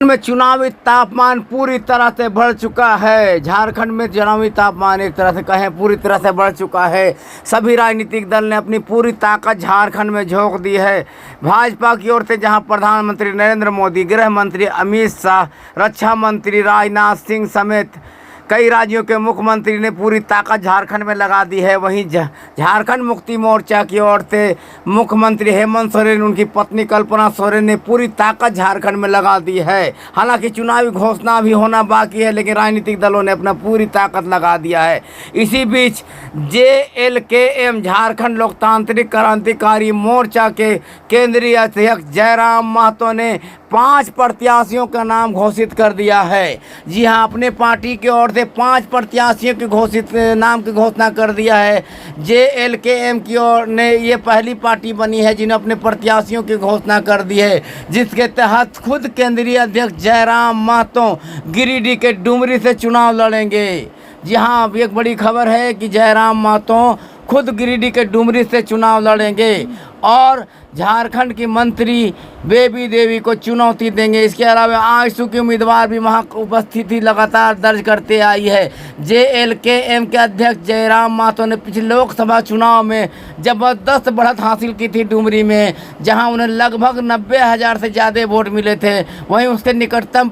में चुनावी तापमान पूरी तरह से बढ़ चुका है। झारखंड में चुनावी तापमान एक तरह से कहें पूरी तरह से बढ़ चुका है। सभी राजनीतिक दल ने अपनी पूरी ताकत झारखंड में झोंक दी है। भाजपा की ओर से जहां प्रधानमंत्री नरेंद्र मोदी, गृह मंत्री अमित शाह, रक्षा मंत्री राजनाथ सिंह समेत कई राज्यों के मुख्यमंत्री ने पूरी ताकत झारखंड में लगा दी है, वहीं झारखंड मुक्ति मोर्चा की ओर से मुख्यमंत्री हेमंत सोरेन, उनकी पत्नी कल्पना सोरेन ने पूरी ताकत झारखंड में लगा दी है। हालांकि चुनावी घोषणा भी होना बाकी है, लेकिन राजनीतिक दलों ने अपना पूरी ताकत लगा दिया है। इसी बीच JLKM झारखंड लोकतांत्रिक क्रांतिकारी मोर्चा के केंद्रीय अध्यक्ष जयराम महतो ने 5 प्रत्याशियों का नाम घोषित कर दिया है। जी हां, अपने पार्टी की ओर से 5 प्रत्याशियों के नाम की घोषणा कर दिया है। JLKM की ओर ने ये पहली पार्टी बनी है जिन्हें अपने प्रत्याशियों की घोषणा कर दी है, जिसके तहत खुद केंद्रीय अध्यक्ष जयराम महतो गिरिडीह के डुमरी से चुनाव लड़ेंगे। जी हाँ, अब एक बड़ी खबर है कि जयराम महतो खुद गिरिडीह के डुमरी से चुनाव लड़ेंगे और झारखंड की मंत्री बेबी देवी को चुनौती देंगे। इसके अलावा आजसू की उम्मीदवार भी वहां उपस्थिति लगातार दर्ज करते आई है। JLKM के अध्यक्ष जयराम महतो ने पिछले लोकसभा चुनाव में जबरदस्त बढ़त हासिल की थी डुमरी में, जहां उन्हें लगभग 90,000 से ज़्यादा वोट मिले थे। वहीं उसके निकटतम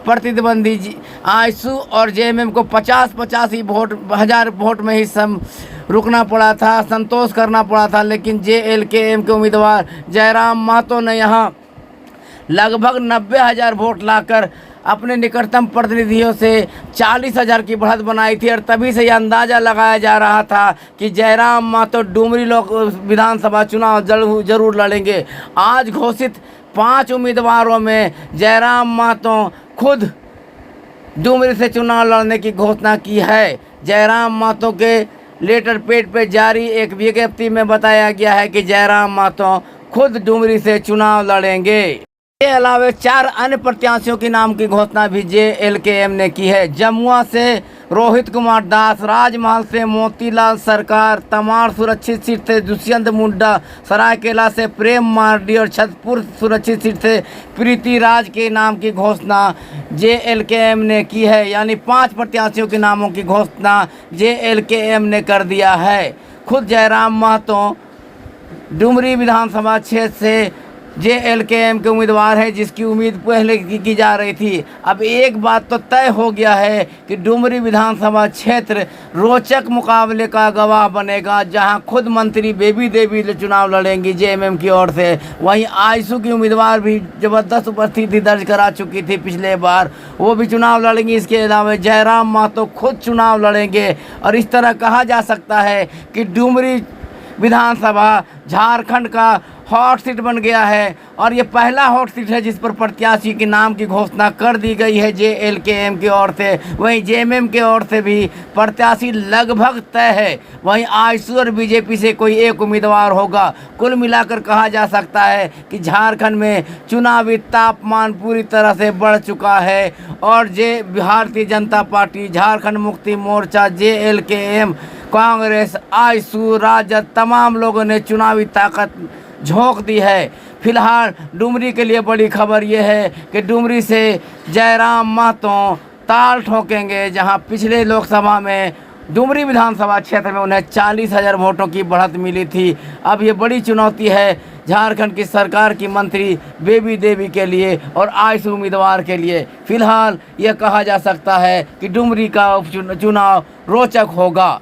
प्रतिद्वंदी आजसू और JMM को 50-50 ही हजार वोट में ही रुकना पड़ा था, संतोष करना पड़ा था। लेकिन JLKM के उम्मीदवार जयराम महतो ने यहाँ लगभग 90,000 वोट लाकर अपने निकटतम प्रतिनिधियों से 40,000 की बढ़त बनाई थी और तभी से यह अंदाज़ा लगाया जा रहा था कि जयराम महतो डुमरी विधानसभा चुनाव जरूर लड़ेंगे। आज घोषित 5 उम्मीदवारों में जयराम महतो खुद डुमरी से चुनाव लड़ने की घोषणा की है। जयराम महतो के लेटर पैड पर जारी एक विज्ञप्ति में बताया गया है कि जयराम महतो खुद डुमरी से चुनाव लड़ेंगे। इसके अलावा 4 अन्य प्रत्याशियों के नाम की घोषणा भी JLKM ने की है। जमुआ से रोहित कुमार दास, राजमहल से मोतीलाल सरकार, तमाड़ सुरक्षित सीट से दुष्यंत मुंडा, सरायकेला से प्रेम मार्डी और छतरपुर सुरक्षित सीट से प्रीति राज के नाम की घोषणा JLKM ने की है। यानी 5 प्रत्याशियों के नामों की घोषणा JLKM ने कर दिया है। खुद जयराम महतो डुमरी विधानसभा क्षेत्र से JLKM के उम्मीदवार है, जिसकी उम्मीद पहले की जा रही थी। अब एक बात तो तय हो गया है कि डुमरी विधानसभा क्षेत्र रोचक मुकाबले का गवाह बनेगा, जहां खुद मंत्री बेबी देवी चुनाव लड़ेंगी JMM की ओर से। वहीं आजसू की उम्मीदवार भी जबरदस्त उपस्थिति दर्ज करा चुकी थी पिछले बार, वो भी चुनाव लड़ेंगी। इसके अलावा जयराम महतो खुद चुनाव लड़ेंगे और इस तरह कहा जा सकता है कि डुमरी विधानसभा झारखंड का हॉट सीट बन गया है और ये पहला हॉट सीट है जिस पर प्रत्याशी के नाम की घोषणा कर दी गई है JLKM की ओर से। वहीं JMM की ओर से भी प्रत्याशी लगभग तय है। वहीं आजसू और BJP से कोई एक उम्मीदवार होगा। कुल मिलाकर कहा जा सकता है कि झारखंड में चुनावी तापमान पूरी तरह से बढ़ चुका है और भारतीय जनता पार्टी, झारखंड मुक्ति मोर्चा, JLKM, कांग्रेस, आजसू, राजद, तमाम लोगों ने चुनावी ताकत झोंक दी है। फिलहाल डुमरी के लिए बड़ी खबर यह है कि डुमरी से जयराम महतो ताल ठोकेंगे, जहां पिछले लोकसभा में डुमरी विधानसभा क्षेत्र में उन्हें 40,000 वोटों की बढ़त मिली थी। अब ये बड़ी चुनौती है झारखंड की सरकार की मंत्री बेबी देवी के लिए और आजसू उम्मीदवार के लिए। फिलहाल यह कहा जा सकता है कि डुमरी का चुनाव रोचक होगा।